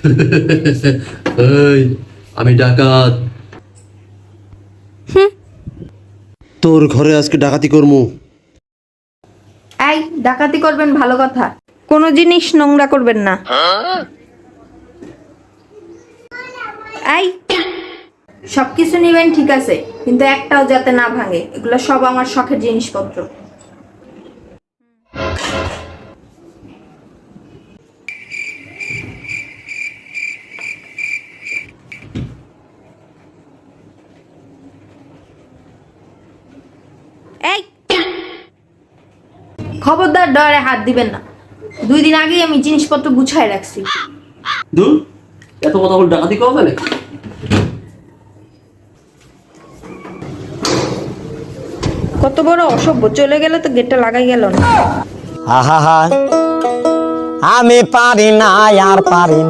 এই, আমি ডাকাত। তোর ঘরে আজকে ডাকাতি করমু। এই ডাকাতি করবেন ভালো কথা, কোনো জিনিস নোংরা করবেন না। এই সবকিছু নিবেন ঠিক আছে, কিন্তু একটাও যাতে না ভাঙে। এগুলো সব আমার শখের জিনিসপত্র। এই খবরদার ডরে হাত দিবেন না। 2 দিন আগেই আমি জিনিসপত্র গুছায় রাখছি। দূর, এত কথা বল, ডাকাতি করা যায় নাকি? কত বড় অসভ্য, চলে গেল তো গেটটা লাগাই গেল না। আহা, আমি পারি না আর পারি না।